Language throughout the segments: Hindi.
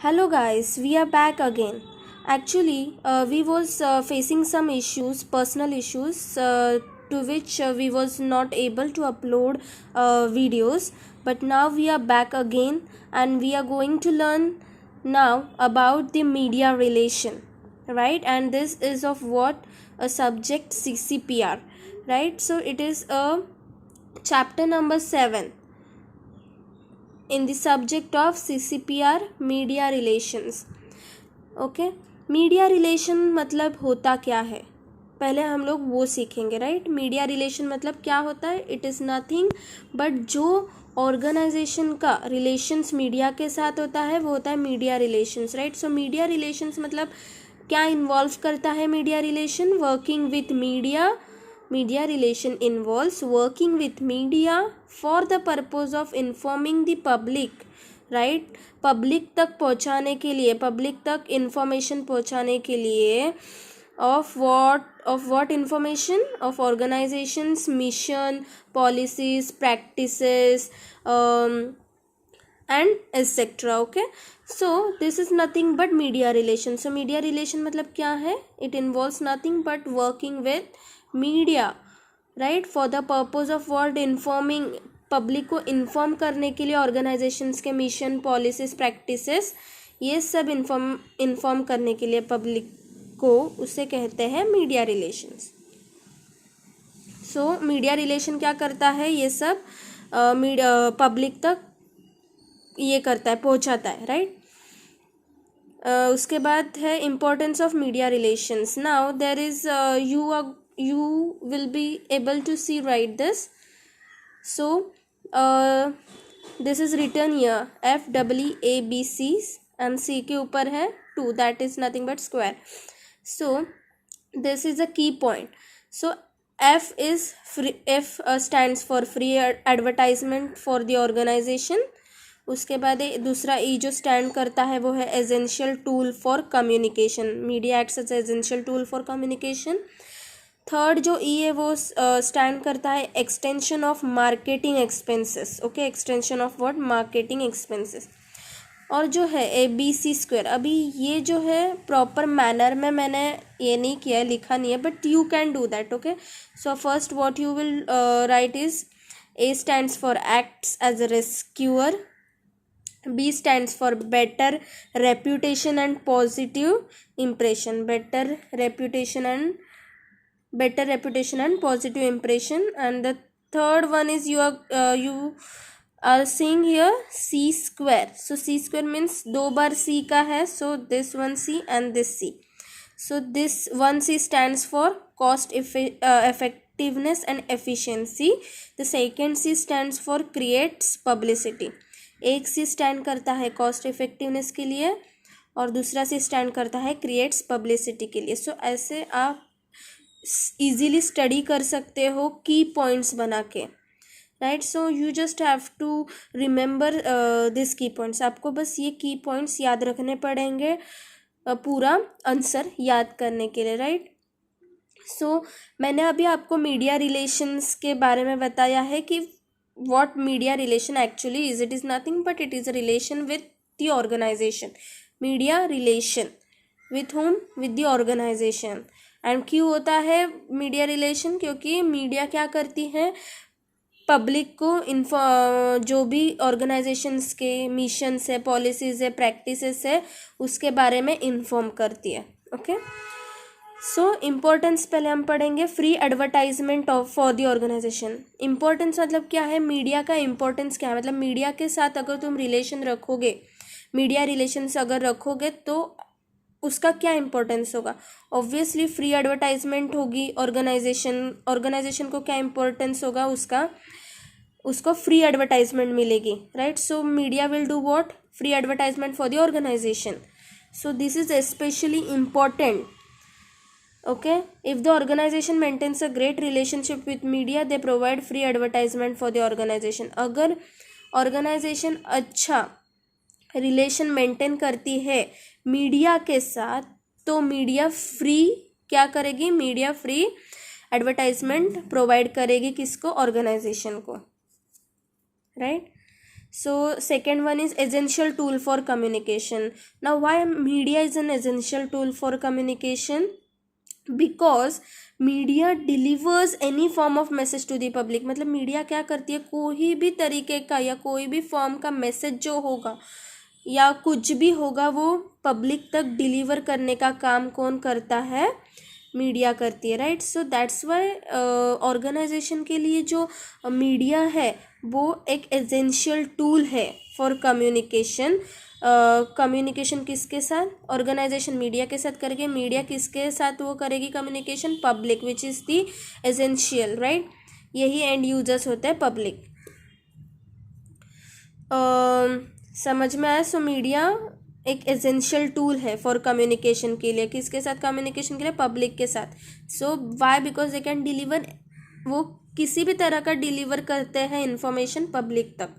Hello guys, we are back again. Actually, we was facing some issues, personal issues, to which we was not able to upload videos. But now we are back again, and we are going to learn now about the media relation, right? And this is of what a subject CCPR, right? So it is a chapter number 7 in the subject of CCPR media relations. Okay, media relation मतलब होता क्या है, पहले हम लोग वो सीखेंगे, राइट। मीडिया रिलेशन मतलब क्या होता है, इट इज़ नथिंग बट जो ऑर्गेनाइजेशन का रिलेशंस मीडिया के साथ होता है वो होता है media relations, right. So media relations मतलब क्या इन्वॉल्व करता है media relation, working with media. Media relation involves working with media for the purpose of informing the public, right. Public तक पहुंचाने के लिए, पब्लिक तक इंफॉर्मेशन पहुंचाने के लिए of what information, of organisations mission, policies, practices and etcetera. Okay, so this is nothing but media relation. So media relation मतलब क्या है, it involves nothing but working with media, right, for the purpose of what informing, public को इन्फॉर्म करने के लिए ऑर्गेनाइजेशंस के मिशन, पॉलिसीज, प्रैक्टिसेस, ये सब इन्फॉर्म करने के लिए पब्लिक को, उसे कहते हैं मीडिया रिलेशंस। सो मीडिया रिलेशन क्या करता है, ये सब पब्लिक तक ये करता है, पहुंचाता है, राइट। उसके बाद है importance of media relations. Now there is you will be able to see write this. So this is written here, FEEABC and C के ऊपर है 2, that is nothing but square. So this is a key point. So F is free, F stands for free advertisement for the organization. उसके बाद दूसरा E जो स्टैंड करता है वो है essential tool for communication, media acts as essential tool for communication. Third जो ई है वो स्टैंड करता है extension of marketing expenses. Okay, extension of what, marketing expenses. और जो है ABC², अभी ये जो है प्रॉपर मैनर में मैंने ये नहीं किया है, लिखा नहीं है, but you can do that. Okay, so first what you will write is A stands for acts as a rescuer, B stands for better reputation and positive impression, better reputation and positive impression. And the third one is you are seeing here C². So C² means दो बार C का है, so this one C and this C. So this one C stands for cost effectiveness and efficiency. The second C stands for creates publicity. एक C स्टैंड करता है कॉस्ट इफेक्टिवनेस के लिए और दूसरा C स्टैंड करता है क्रिएट्स पब्लिसिटी के लिए। सो ऐसे आप इजीली स्टडी कर सकते हो की पॉइंट्स बना के, right. So you just have to remember this key points, आपको बस ये की पॉइंट्स याद रखने पड़ेंगे पूरा आंसर याद करने के लिए, राइट। सो मैंने अभी आपको मीडिया रिलेशंस के बारे में बताया है कि what media relation actually is. It is nothing but it is a relation with the organization. Media relation with whom, with the organization. and क्यों होता है मीडिया रिलेशन, क्योंकि मीडिया क्या करती है, पब्लिक को जो भी ऑर्गेनाइजेशंस के मिशंस है, पॉलिसीज है, प्रैक्टिसेस है, उसके बारे में इन्फॉर्म करती है। ओके, सो इम्पोर्टेंस पहले हम पढ़ेंगे, free advertisement of for the organization. Importance मतलब क्या है, मीडिया का इम्पोर्टेंस क्या है, मतलब मीडिया के साथ अगर तुम रिलेशन रखोगे, मीडिया रिलेशंस अगर रखोगे तो उसका क्या इम्पोर्टेंस होगा। ऑब्वियसली फ्री एडवर्टाइजमेंट होगी, ऑर्गेनाइजेशन को क्या इम्पोर्टेंस होगा, उसको फ्री एडवर्टाइजमेंट मिलेगी, right. So media will do what, free advertisement for the organization. So this is specially important. Okay, if the organization maintains a great relationship with media, they provide free advertisement for the organization. अगर organization अच्छा रिलेशन मेंटेन करती है मीडिया के साथ तो मीडिया फ्री क्या करेगी, मीडिया फ्री एडवर्टाइजमेंट प्रोवाइड करेगी, किसको, ऑर्गेनाइजेशन को, right. So second one is essential tool for communication. Now why media is an essential tool for communication? Because media delivers any form of message to the public. मतलब मीडिया क्या करती है, कोई भी तरीके का या कोई भी फॉर्म का मैसेज जो होगा या कुछ भी होगा वो पब्लिक तक डिलीवर करने का काम कौन करता है, मीडिया करती है, right. So that's why organization के लिए जो मीडिया है वो एक एसेंशियल टूल है फॉर कम्युनिकेशन. कम्युनिकेशन किसके साथ, ऑर्गेनाइजेशन मीडिया के साथ करेगी. मीडिया किसके साथ वो करेगी communication, public, which is the essential, right. यही एंड यूजर्स होते हैं पब्लिक. समझ में आया. सो मीडिया एक एसेंशियल टूल है फॉर कम्युनिकेशन के लिए. किसके साथ कम्युनिकेशन के लिए, पब्लिक के साथ. So why, because they can deliver, वो किसी भी तरह का डिलीवर करते हैं इंफॉर्मेशन पब्लिक तक,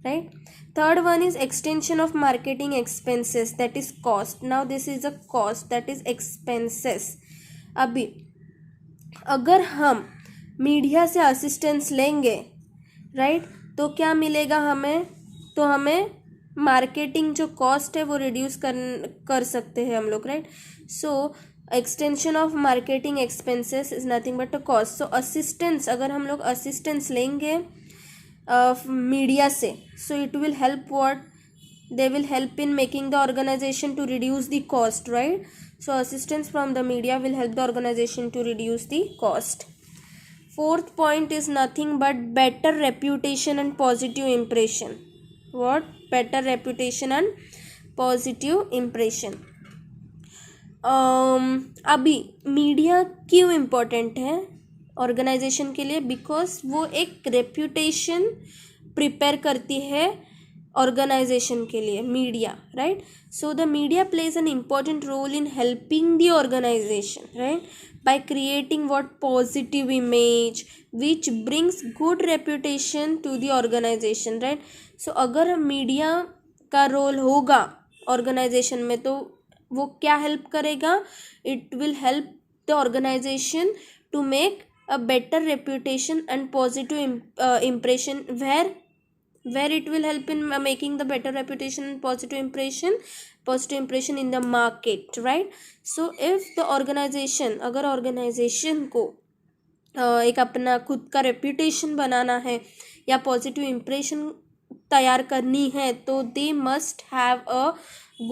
right. Third one is extension of marketing expenses, that is cost. Now this is a cost, that is expenses. अभी अगर हम मीडिया से असिस्टेंस लेंगे, राइट, तो क्या मिलेगा हमें, तो हमें मार्केटिंग जो कॉस्ट है वो रिड्यूस कर सकते हैं हम लोग, right. So extension of marketing expenses is nothing but a cost. So assistance, अगर हम लोग असिस्टेंस लेंगे मीडिया से, so it will help what, they will help in making the organization to reduce the cost, right. So assistance from the media will help the organization to reduce the cost. Fourth point is nothing but better reputation and positive impression. What? Better reputation and positive impression. अभी मीडिया क्यों इम्पोर्टेंट है ऑर्गेनाइजेशन के लिए, बिकॉज वो एक रेप्यूटेशन प्रिपेयर करती है ऑर्गेनाइजेशन के लिए, media, right. So the media plays an important role in helping the organisation, right, by creating what positive image which brings good reputation to the organisation, right. So अगर मीडिया का रोल होगा ऑर्गेनाइजेशन में तो वो क्या हेल्प करेगा, it will help the organization to make a better reputation and positive impression, where it will help in making the better reputation and positive impression in the market, right. So if the organization, अगर organization को एक अपना खुद का reputation बनाना है या positive impression तैयार करनी है, तो they must have a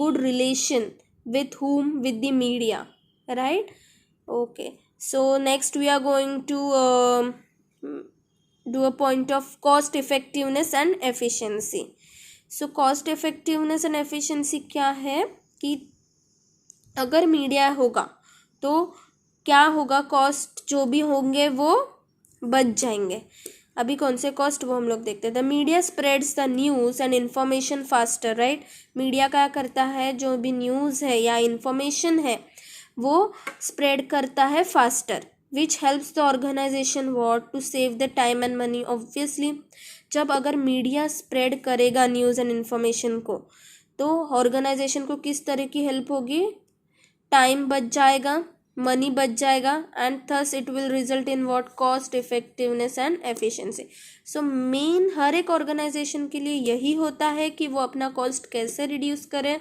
good relation with whom, with the media, right. Okay, so next we are going to do a point of cost effectiveness and efficiency. So cost effectiveness and efficiency क्या है कि अगर मीडिया होगा तो क्या होगा, कॉस्ट जो भी होंगे वो बच जाएंगे. अभी कौन से कॉस्ट वो हम लोग देखते हैं. The media spreads the news and information faster, right. Media क्या करता है, जो भी न्यूज़ है या इन्फॉर्मेशन है वो स्प्रेड करता है faster, which helps the organization what to save the time and money. obviously जब अगर मीडिया स्प्रेड करेगा न्यूज़ एंड इन्फॉर्मेशन को, तो ऑर्गेनाइजेशन को किस तरह की हेल्प होगी, टाइम बच जाएगा, मनी बच जाएगा, and thus it will result in what, cost effectiveness and efficiency. So मेन हर एक ऑर्गेनाइजेशन के लिए यही होता है कि वो अपना कॉस्ट कैसे रिड्यूस करे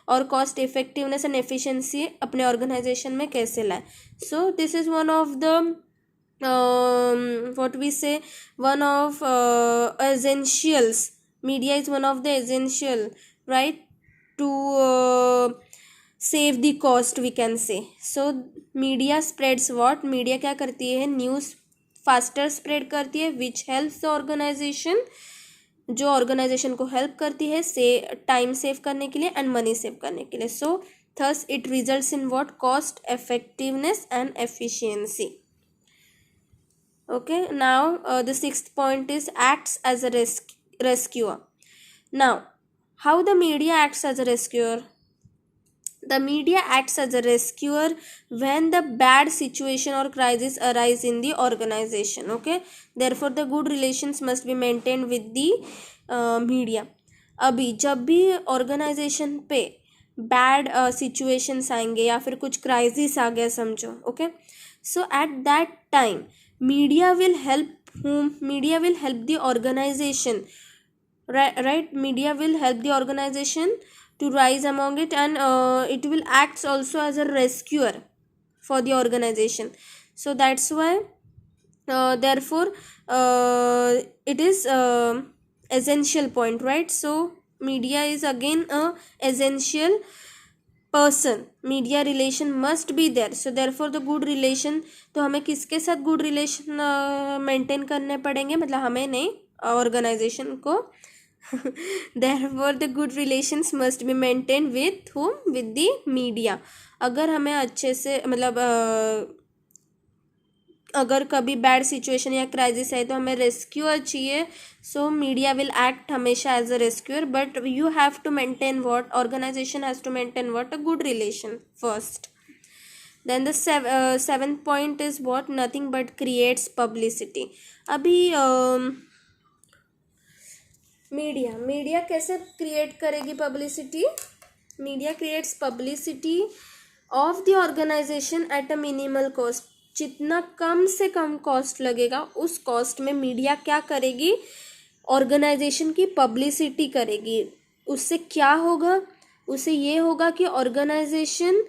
और कॉस्ट इफेक्टिवनेस एंड एफिशिएंसी अपने ऑर्गेनाइजेशन में कैसे लाए. So this is one of the what we say, one of essentials. Media is one of the essential, right, to save the cost, we can say. So media spreads what, media क्या करती है, न्यूज़ फास्टर स्प्रेड करती है, विच हेल्प्स द ऑर्गेनाइजेशन, जो ऑर्गेनाइजेशन को हेल्प करती है से टाइम सेव करने के लिए एंड मनी सेव करने के लिए. So thus it results in what, cost effectiveness and efficiency. Okay, now the sixth point is acts as a rescuer. Now how the media acts as a rescuer? The media acts as a rescuer when the bad situation or crisis arise in the organization. Okay, therefore the good relations must be maintained with the media. अभी जब भी ऑर्गेनाइजेशन पे बैड सिचुएशंस आएंगे या फिर कुछ क्राइसिस आ गया समझो, okay, so at that time media will help whom, media will help the organization right? Media will help the organization to rise among it, and it will act also as a rescuer for the organization. So that's why, therefore, it is essential point, right? So media is again a essential person. Media relation must be there, so therefore the good relation. तो हमें किसके साथ गुड रिलेशन मेंटेन करने पड़ेंगे, मतलब हमें नहीं, ऑर्गेनाइजेशन को. Therefore the good relations must be maintain with whom, with the media. अगर हमें अच्छे से मतलब अगर कभी बैड सिचुएशन या क्राइसिस है तो हमें रेस्क्यूअर चाहिए. सो मीडिया विल एक्ट हमेशा as a rescuer, but you have to maintain what, organization has to maintain what, a good relation first. Then the seventh point is what, nothing but creates publicity. अभी मीडिया कैसे क्रिएट करेगी publicity? Media creates publicity of the organisation at a minimal cost. जितना कम से कम कॉस्ट लगेगा उस कॉस्ट में मीडिया क्या करेगी, ऑर्गेनाइजेशन की पब्लिसिटी करेगी. उससे क्या होगा, उससे ये होगा कि ऑर्गेनाइजेशन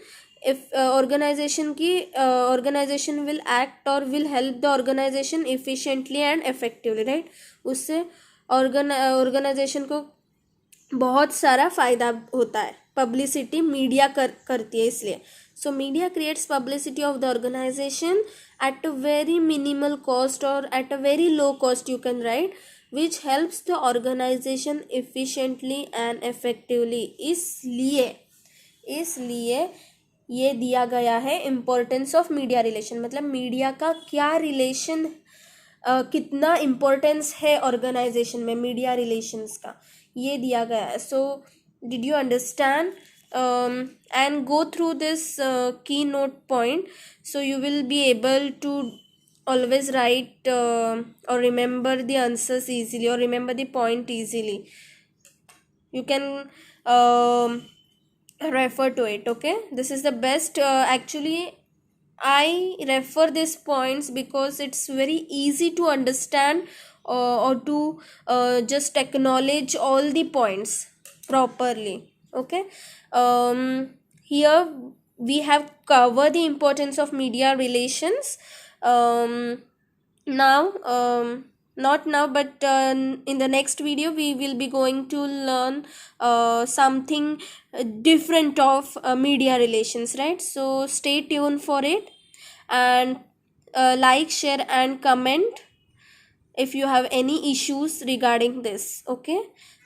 विल एक्ट और will help the organisation efficiently and effectively, right. उससे ऑर्गेनाइजेशन को बहुत सारा फ़ायदा होता है. पब्लिसिटी मीडिया करती है इसलिए. So media creates publicity of the organisation at a very minimal cost और at a very low cost, you can right, which helps the organisation efficiently and effectively. इसलिए ये दिया गया है इम्पोर्टेंस ऑफ मीडिया रिलेशन. मतलब मीडिया का क्या रिलेशन, कितना इम्पोर्टेंस है ऑर्गेनाइजेशन में मीडिया रिलेशंस का, ये दिया गया है. So did you understand? And go through this keynote point, so you will be able to always write or remember the answers easily, or remember the point easily. You can refer to it. Okay, this is the best. Actually, I refer these points because it's very easy to understand, or to just acknowledge all the points properly. Okay, here we have covered the importance of media relations. Now, not now, but in the next video we will be going to learn something different of media relations, right? So stay tuned for it, and like, share and comment if you have any issues regarding this. Okay,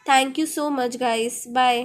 thank you so much guys. Bye.